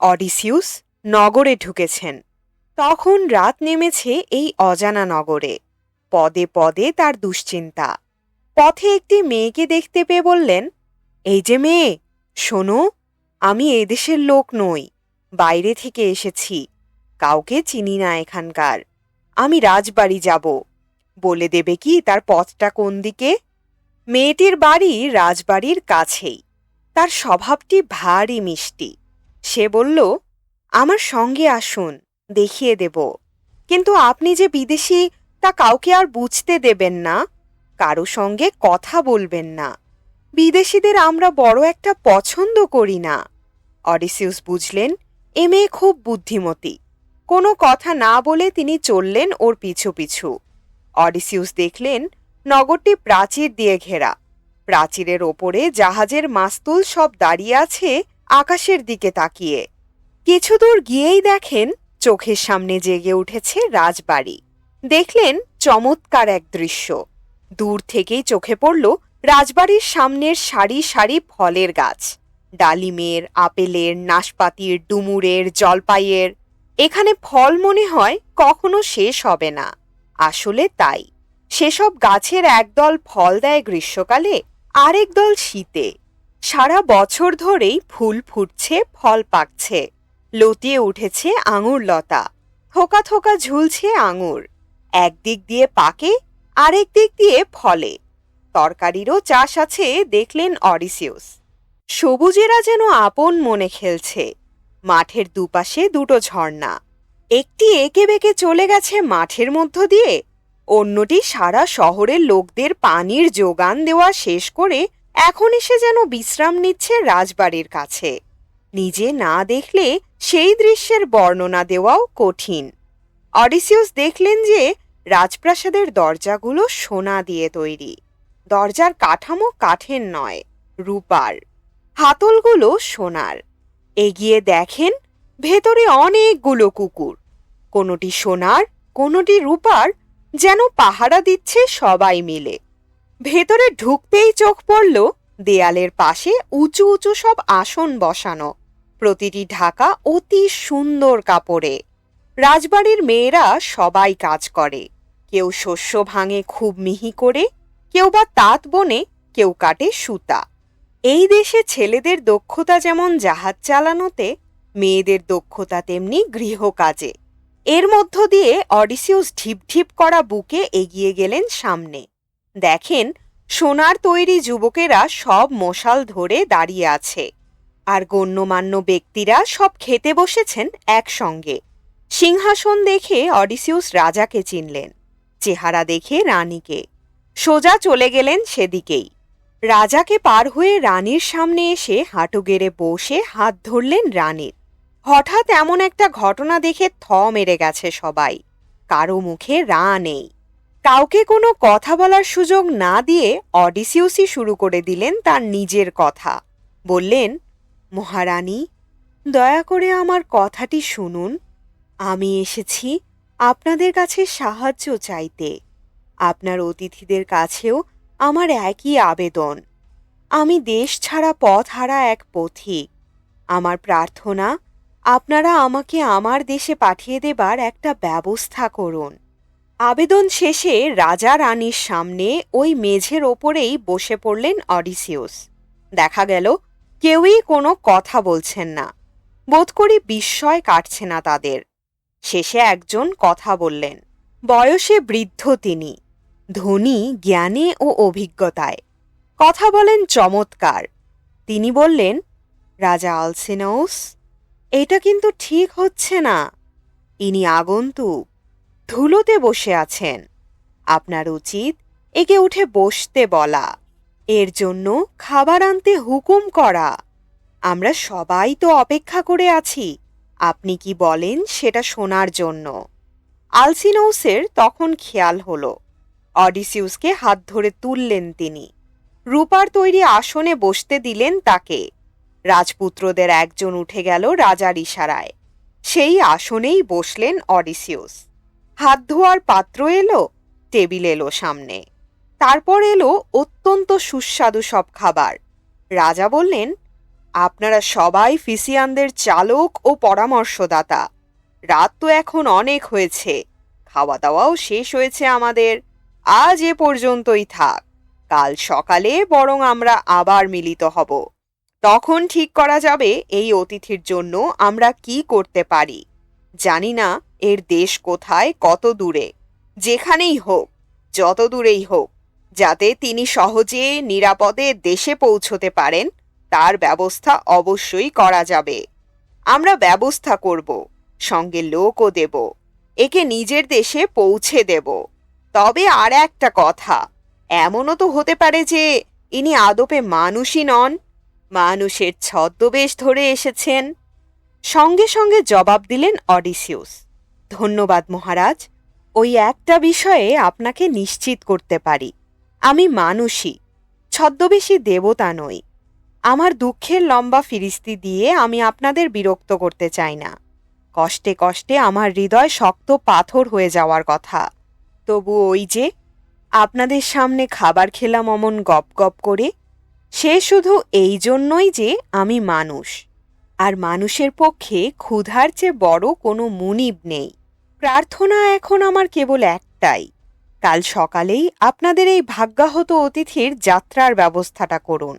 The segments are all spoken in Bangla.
অডিসিউস নগরে ঢুকেছেন। তখন রাত নেমেছে এই অজানা নগরে। পদে পদে তার দুশ্চিন্তা। পথে একটি মেয়েকে দেখতে পেয়ে বললেন, এই যে মেয়ে, শোনো, আমি এদেশের লোক নই, বাইরে থেকে এসেছি, কাউকে চিনি না এখানকার। আমি রাজবাড়ি যাব, বলে দেবে কি তার পথটা কোন দিকে? মেয়েটির বাড়ি রাজবাড়ির কাছেই। তার স্বভাবটি ভারী মিষ্টি। সে বলল, আমার সঙ্গে আসুন, দেখিয়ে দেব। কিন্তু আপনি যে বিদেশী তা কাউকে আর বুঝতে দেবেন না, কারো সঙ্গে কথা বলবেন না। বিদেশীদের আমরা বড় একটা পছন্দ করি না। অডিসিউস বুঝলেন এ মেয়ে খুব বুদ্ধিমতী। কোনো কথা না বলে তিনি চললেন ওর পিছু পিছু। অডিসিউস দেখলেন নগরটি প্রাচীর দিয়ে ঘেরা। প্রাচীরের ওপরে জাহাজের মাস্তুল সব দাঁড়িয়ে আছে আকাশের দিকে তাকিয়ে। কিছু দূর গিয়েই দেখেন চোখের সামনে জেগে উঠেছে রাজবাড়ি। দেখলেন চমৎকার এক দৃশ্য। দূর থেকেই চোখে পড়ল রাজবাড়ির সামনের সারি সারি ফলের গাছ, ডালিমের, আপেলের, নাশপাতির, ডুমুরের, জলপাইয়ের। এখানে ফল মনে হয় কখনো শেষ হবে না। আসলে তাই। সেসব গাছের একদল ফল দেয় গ্রীষ্মকালে, আরেক দল শীতে। সারা বছর ধরেই ফুল ফুটছে, ফল পাকছে। লতিয়ে উঠেছে আঙুর লতা, থোকা থোকা ঝুলছে আঙুর। একদিক দিয়ে পাকে, আরেক দিক দিয়ে ফলে। তরকারিরও চাষ আছে দেখলেন অডিসিউস। সবুজেরা যেন আপন মনে খেলছে। মাঠের দুপাশে দুটো ঝর্ণা, একটি এঁকে বেঁকে চলে গেছে মাঠের মধ্য দিয়ে, অন্যটি সারা শহরের লোকদের পানির যোগান দেওয়া শেষ করে এখন এসে যেন বিশ্রাম নিচ্ছে রাজবাড়ির কাছে। নিজে না দেখলে সেই দৃশ্যের বর্ণনা দেওয়াও কঠিন। অডিসিউস দেখলেন যে রাজপ্রাসাদের দরজাগুলো সোনা দিয়ে তৈরি। দরজার কাঠামো কাঠের নয়, রূপার। হাতলগুলো সোনার। এগিয়ে দেখেন ভেতরে অনেকগুলো কুকুর, কোনোটি সোনার, কোনোটি রূপার, যেন পাহারা দিচ্ছে সবাই মিলে। ভেতরে ঢুকতেই চোখ পড়ল দেয়ালের পাশে উঁচু উঁচু সব আসন বসানো, প্রতিটি ঢাকা অতি সুন্দর কাপড়ে। রাজবাড়ির মেয়েরা সবাই কাজ করে। কেউ শস্য ভাঙে খুব মিহি করে, কেউ বা তাঁত বনে, কেউ কাটে সুতা। এই দেশে ছেলেদের দক্ষতা যেমন জাহাজ চালানোতে, মেয়েদের দক্ষতা তেমনি গৃহকাজে। এর মধ্য দিয়ে অডিসিউস ঢিপ ঢিপ করা বুকে এগিয়ে গেলেন সামনে। দেখেন সোনার তৈরি যুবকেরা সব মশাল ধরে দাঁড়িয়ে আছে, আর গণ্যমান্য ব্যক্তিরা সব খেতে বসেছেন একসঙ্গে। সিংহাসন দেখে অডিসিউস রাজাকে চিনলেন, চেহারা দেখে রানীকে। সোজা চলে গেলেন সেদিকেই। রাজাকে পার হয়ে রানীর সামনে এসে হাঁটু গেড়ে বসে হাত ধরলেন রানীর। হঠাৎ এমন একটা ঘটনা দেখে থ মেরে গেছে সবাই। কারো মুখে রা নেই। কাউকে কোনো কথা বলার সুযোগ না দিয়ে অডিসিউসই শুরু করে দিলেন তার নিজের কথা। বললেন, মহারানী, দয়া করে আমার কথাটি শুনুন। আমি এসেছি আপনাদের কাছে সাহায্য চাইতে। আপনার অতিথিদের কাছেও আমার একই আবেদন। আমি দেশ ছাড়া পথ হারা এক পথিক। আমার প্রার্থনা, আপনারা আমাকে আমার দেশে পাঠিয়ে দেবার একটা ব্যবস্থা করুন। আবেদন শেষে রাজা রানীর সামনে ওই মেঝের ওপরেই বসে পড়লেন অডিসিউস। দেখা গেল কেউই কোনো কথা বলছেন না। বোধ করি বিস্ময় কাটছে না তাদের। শেষে একজন কথা বললেন। বয়সে বৃদ্ধ তিনি, ধনী জ্ঞানে ও অভিজ্ঞতায়। কথা বলেন চমৎকার। তিনি বললেন, রাজা আলসিনোস, এটা কিন্তু ঠিক হচ্ছে না। ইনি আগন্তুক, ধুলোতে বসে আছেন। আপনার উচিত একে উঠে বসতে বলা, এর জন্য খাবার আনতে হুকুম করা। আমরা সবাই তো অপেক্ষা করে আছি আপনি কি বলেন সেটা শোনার জন্য। আলসিনোসের তখন খেয়াল হলো। অডিসিউসকে হাত ধরে তুললেন তিনি। রূপার তৈরি আসনে বসতে দিলেন তাকে। রাজপুত্রদের একজন উঠে গেল রাজার ইশারায়। সেই আসনেই বসলেন অডিসিউস। হাত ধোয়ার পাত্র এলো, টেবিল এলো সামনে। তারপর এলো অত্যন্ত সুস্বাদু সব খাবার। রাজা বললেন, আপনারা সবাই ফিসিয়ানদের চালক ও পরামর্শদাতা। রাত তো এখন অনেক হয়েছে, খাওয়া দাওয়াও শেষ হয়েছে আমাদের। আজ এ পর্যন্তই থাক। কাল সকালে বরং আমরা আবার মিলিত হব। তখন ঠিক করা যাবে এই অতিথির জন্য আমরা কি করতে পারি। জানি না এর দেশ কোথায়, কত দূরে। যেখানেই হোক, যত দূরেই হোক, যাতে তিনি সহজে নিরাপদে দেশে পৌঁছতে পারেন তার ব্যবস্থা অবশ্যই করা যাবে। আমরা ব্যবস্থা করব, সঙ্গে লোকও দেব, একে নিজের দেশে পৌঁছে দেব। তবে আর একটা কথা, এমনও তো হতে পারে যে ইনি আদপে মানুষই নন, মানুষের ছদ্মবেশ ধরে এসেছেন। সঙ্গে সঙ্গে জবাব দিলেন অডিসিউস, ধন্যবাদ মহারাজ। ওই একটা বিষয়ে আপনাকে নিশ্চিত করতে পারি, আমি মানুষই, ছদ্মবেশী দেবতা নই। আমার দুঃখের লম্বা ফিরিস্তি দিয়ে আমি আপনাদের বিরক্ত করতে চাই না। কষ্টে কষ্টে আমার হৃদয় শক্ত পাথর হয়ে যাওয়ার কথা। তবু ওই যে আপনাদের সামনে খাবার খেলাম অমন গপ গপ করে, সে শুধু এই জন্যই যে আমি মানুষ, আর মানুষের পক্ষে ক্ষুধার চেয়ে বড় কোনো মুনিব নেই। প্রার্থনা এখন আমার কেবল একটাই, কাল সকালেই আপনাদের এই ভাগ্যাহত অতিথির যাত্রার ব্যবস্থাটা করুন।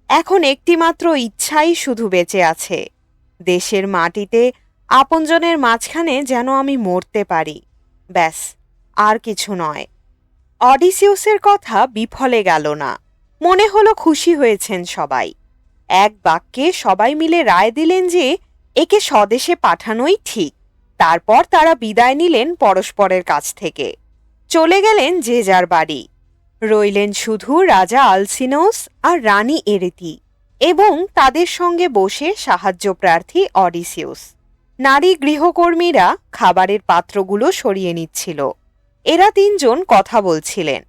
এখন একটিমাত্র ইচ্ছাই শুধু বেঁচে আছে, দেশের মাটিতে আপনজনের মাঝখানে যেন আমি মরতে পারি, ব্যাস, আর কিছু নয়। অডিসিউসের কথা বিফলে গেল না, মনে হলো খুশি হয়েছেন সবাই। এক বাক্যে সবাই মিলে রায় দিলেন যে একে স্বদেশে পাঠানোই ঠিক। তারপর তারা বিদায় নিলেন পরস্পরের কাছ থেকে, চলে গেলেন যে যার বাড়ি। রইলেন শুধু রাজা আলসিনোস আর রানী এরেতি এবং তাদের সঙ্গে বসে সাহায্য প্রার্থী অডিসিউস। নারী গৃহকর্মীরা খাবারের পাত্রগুলো সরিয়ে নিচ্ছিল। এরা তিনজন কথা বলছিলেন।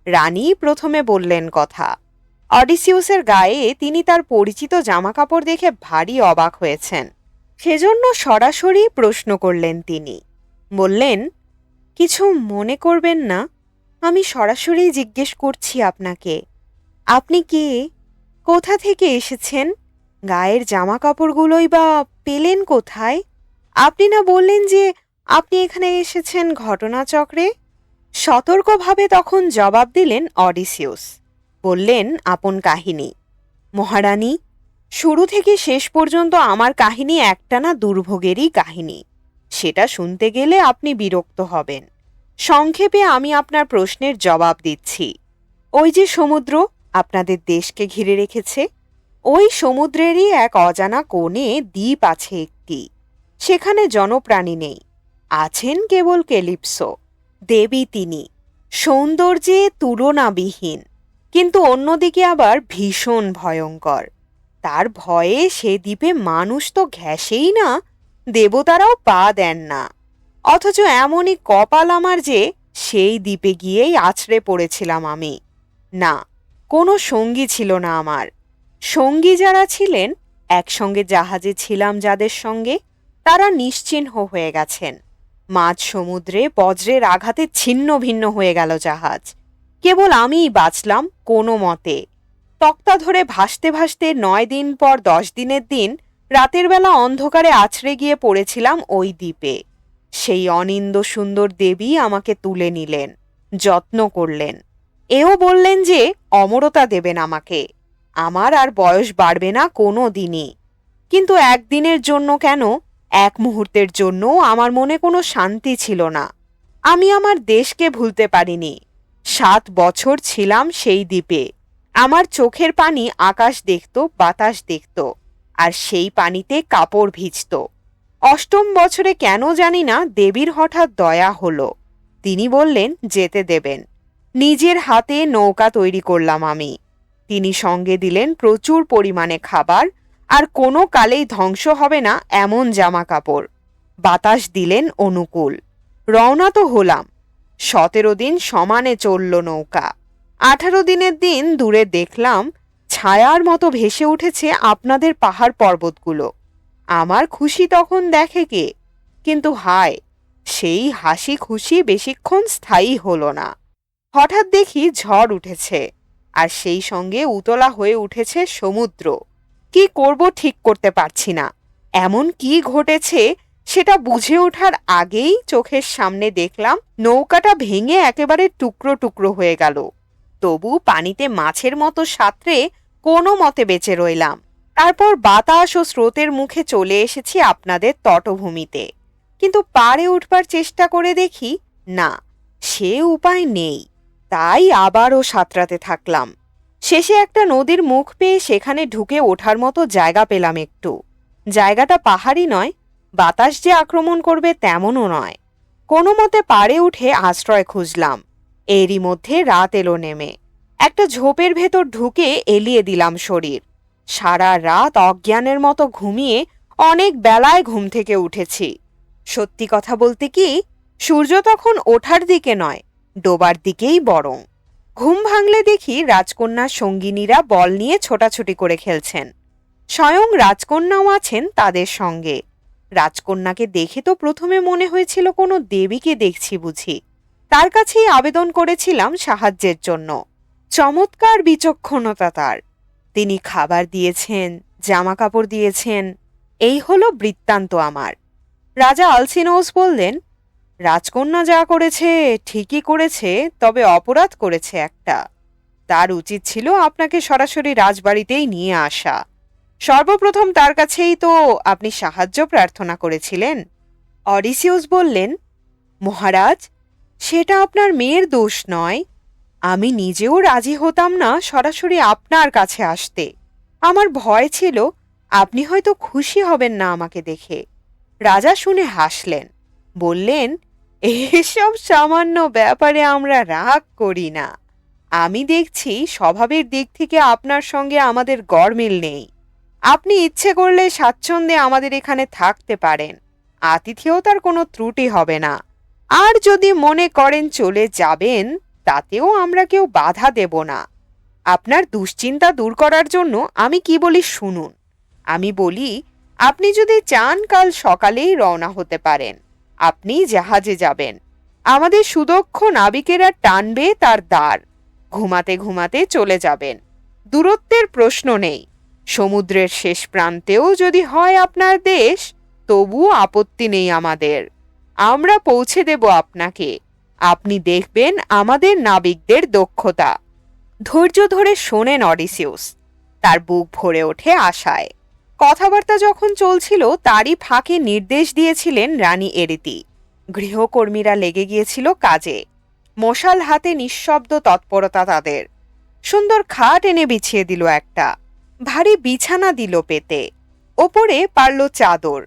রানী প্রথমে বললেন কথা। অডিসিউসের গায়ে তিনি তার পরিচিত জামাকাপড় দেখে ভারী অবাক হয়েছেন, সেজন্য সরাসরি প্রশ্ন করলেন তিনি। বললেন, কিছু মনে করবেন না, আমি সরাসরি জিজ্ঞেস করছি আপনাকে, আপনি কে, কোথা থেকে এসেছেন, গায়ের জামা কাপড়গুলোই বা পেলেন কোথায়? আপনি না বললেন যে আপনি এখানে এসেছেন ঘটনাচক্রে? সতর্কভাবে তখন জবাব দিলেন অডিসিউস। বললেন আপন কাহিনী। মহারানী, শুরু থেকে শেষ পর্যন্ত আমার কাহিনী একটানা দুর্ভোগেরই কাহিনী। সেটা শুনতে গেলে আপনি বিরক্ত হবেন। সংক্ষেপে আমি আপনার প্রশ্নের জবাব দিচ্ছি। ওই যে সমুদ্র আপনাদের দেশকে ঘিরে রেখেছে, ওই সমুদ্রেরই এক অজানা কোণে দ্বীপ আছে একটি। সেখানে জনপ্রাণী নেই, আছেন কেবল ক্যালিপসো, দেবী তিনি, সৌন্দর্যে তুলনাবিহীন, কিন্তু অন্যদিকে আবার ভীষণ ভয়ঙ্কর। তার ভয়ে সে দ্বীপে মানুষ তো ঘেঁষেই না, দেবতারাও পা দেন না। অথচ এমনই কপাল আমার যে সেই দ্বীপে গিয়েই আছড়ে পড়েছিলাম আমি। না, কোনো সঙ্গী ছিল না আমার। সঙ্গী যারা ছিলেন, একসঙ্গে জাহাজে ছিলাম যাদের সঙ্গে, তারা নিশ্চিহ্ন হয়ে গেছেন। মাঝ সমুদ্রে বজ্রের আঘাতে ছিন্ন ভিন্ন হয়ে গেল জাহাজ। কেবল আমিই বাঁচলাম কোনো মতে। তক্তা ধরে ভাসতে ভাসতে 9 দিন পর 10 দিনের দিন রাতের বেলা অন্ধকারে আছড়ে গিয়ে পড়েছিলাম ওই দ্বীপে। সেই অনিন্দ সুন্দর দেবী আমাকে তুলে নিলেন, যত্ন করলেন, এও বললেন যে অমরতা দেবেন আমাকে, আমার আর বয়স বাড়বে না কোনো দিনই। কিন্তু একদিনের জন্য কেন, এক মুহূর্তের জন্য আমার মনে কোনো শান্তি ছিল না। আমি আমার দেশকে ভুলতে পারিনি। 7 বছর ছিলাম সেই দ্বীপে। আমার চোখের পানি আকাশ দেখত, বাতাস দেখত, আর সেই পানিতে কাপড় ভিজত। 8ম বছরে কেন জানি না দেবীর হঠাৎ দয়া হলো। তিনি বললেন যেতে দেবেন। নিজের হাতে নৌকা তৈরি করলাম আমি। তিনি সঙ্গে দিলেন প্রচুর পরিমাণে খাবার আর কোনো কালেই ধ্বংস হবে না এমন জামা কাপড়। বাতাস দিলেন অনুকূল। রওনা তো হলাম। 17 দিন সমানে চলল নৌকা। 18 দিনের দিন দূরে দেখলাম ছায়ার মতো ভেসে উঠেছে আপনাদের পাহাড় পর্বতগুলো। আমার খুশি তখন দেখে কে, কিন্তু হায়, সেই হাসি খুশি বেশিক্ষণ স্থায়ী হলো না। হঠাৎ দেখি ঝড় উঠেছে, আর সেই সঙ্গে উতলা হয়ে উঠেছে সমুদ্র। কি করব ঠিক করতে পারছি না। এমন কি ঘটেছে সেটা বুঝে ওঠার আগেই চোখের সামনে দেখলাম নৌকাটা ভেঙে একেবারে টুকরো টুকরো হয়ে গেল। তবু পানিতে মাছের মতো সাঁতরে কোনো মতে বেঁচে রইলাম। তারপর বাতাস ও স্রোতের মুখে চলে এসেছি আপনাদের তটভূমিতে। কিন্তু পাড়ে উঠবার চেষ্টা করে দেখি না, সে উপায় নেই। তাই আবারও সাঁতরাতে থাকলাম। শেষে একটা নদীর মুখ পেয়ে সেখানে ঢুকে ওঠার মতো জায়গা পেলাম একটু। জায়গাটা পাহাড়ি নয়, বাতাস যে আক্রমণ করবে তেমনও নয়। কোনো মতে পাড়ে উঠে আশ্রয় খুঁজলাম। এরই মধ্যে রাত এলো নেমে। একটা ঝোপের ভেতর ঢুকে এলিয়ে দিলাম শরীর। সারা রাত অজ্ঞানের মতো ঘুমিয়ে অনেক বেলায় ঘুম থেকে উঠেছি। সত্যি কথা বলতে কি, সূর্য তখন ওঠার দিকে নয়, ডোবার দিকেই বরং। ঘুম ভাঙলে দেখি রাজকন্যার সঙ্গিনীরা বল নিয়ে ছোটাছুটি করে খেলছেন। স্বয়ং রাজকন্যাও আছেন তাদের সঙ্গে। রাজকন্যাকে দেখে তো প্রথমে মনে হয়েছিল কোনো দেবীকে দেখছি বুঝি। তার কাছেই আবেদন করেছিলাম সাহায্যের জন্য। চমৎকার বিচক্ষণতা তার। তিনি খাবার দিয়েছেন, জামা কাপড় দিয়েছেন। এই হলো বৃত্তান্ত আমার। রাজা আলসিনোস বললেন, রাজকন্যা যা করেছে ঠিকই করেছে, তবে অপরাধ করেছে একটা। তার উচিত ছিল আপনাকে সরাসরি রাজবাড়িতেই নিয়ে আসা। সর্বপ্রথম তার কাছেই তো আপনি সাহায্য প্রার্থনা করেছিলেন। অডিসিউস বললেন, মহারাজ, সেটা আপনার মেয়ের দোষ নয়। আমি নিজেও রাজি হতাম না সরাসরি আপনার কাছে আসতে। আমার ভয় ছিল আপনি হয়তো খুশি হবেন না আমাকে দেখে। রাজা শুনে হাসলেন, বললেন, এসব সামান্য ব্যাপারে আমরা রাগ করি না। আমি দেখছি স্বভাবের দিক থেকে আপনার সঙ্গে আমাদের গড়মিল নেই। আপনি ইচ্ছে করলে স্বাচ্ছন্দ্যে আমাদের এখানে থাকতে পারেন। আতিথেয়তার কোনো ত্রুটি হবে না। আর যদি মনে করেন চলে যাবেন, তাতেও আমরা কেউ বাধা দেব না। আপনার দুশ্চিন্তা দূর করার জন্য আমি কি বলি শুনুন। আমি বলি, আপনি যদি চান কাল সকালেই রওনা হতে পারেন। আপনি জাহাজে যাবেন। আমাদের সুদক্ষ নাবিকেরা টানবে তার দ্বার। ঘুমাতে ঘুমাতে চলে যাবেন। দূরত্বের প্রশ্ন নেই। সমুদ্রের শেষ প্রান্তেও যদি হয় আপনার দেশ, তবুও আপত্তি নেই আমাদের। আমরা পৌঁছে দেব আপনাকে। আপনি দেখবেন আমাদের নাবিকদের দক্ষতা। ধৈর্য ধরে শোনেন অডিসিউস। তার বুক ভরে ওঠে আশায়। কথাবার্তা যখন চলছিল তারই ফাঁকে নির্দেশ দিয়েছিলেন রানী এরিতি। গৃহকর্মীরা লেগে গিয়েছিল কাজে। মশাল হাতে নিঃশব্দ তৎপরতা তাদের। সুন্দর খাট এনে বিছিয়ে দিল একটা। ভারী বিছানা দিল পেতে। ওপরে পারল চাদর।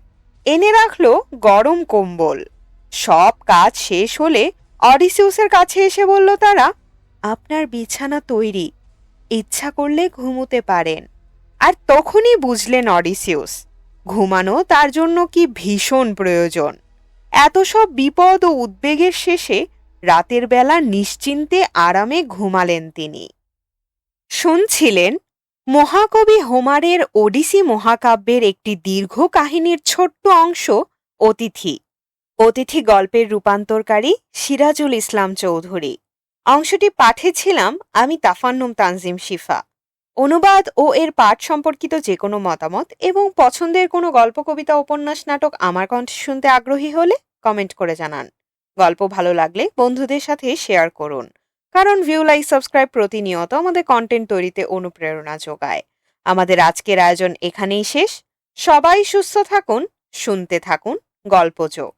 এনে রাখল গরম কম্বল। সব কাজ শেষ হলে অডিসিউসের কাছে এসে বলল তারা, আপনার বিছানা তৈরি, ইচ্ছা করলে ঘুমোতে পারেন। আর তখনই বুঝলেন অডিসিউস, ঘুমানো তার জন্য কি ভীষণ প্রয়োজন। এত সব বিপদ ও উদ্বেগের শেষে রাতের বেলা নিশ্চিন্তে আরামে ঘুমালেন তিনি। শুনছিলেন মহাকবি হোমারের ওডিসি মহাকাব্যের একটি দীর্ঘ কাহিনীর ছোট্ট অংশ, অতিথি। অতিথি গল্পের রূপান্তরকারী সিরাজুল ইসলাম চৌধুরী। অংশটি পাঠেছিলাম আমি তাফান্নুম তানজিম শিফা। অনুবাদ ও এর পাঠ সম্পর্কিত যে কোনো মতামত এবং পছন্দের কোনো গল্প, কবিতা, উপন্যাস, নাটক আমার কণ্ঠে শুনতে আগ্রহী হলে কমেন্ট করে জানান। গল্প ভালো লাগলে বন্ধুদের সাথে শেয়ার করুন, কারণ ভিউ, লাইক, সাবস্ক্রাইব প্রতিনিয়ত আমাদের কন্টেন্ট তৈরিতে অনুপ্রেরণা যোগায়। আমাদের আজকের আয়োজন এখানেই শেষ। সবাই সুস্থ থাকুন, শুনতে থাকুন গল্পযোগ।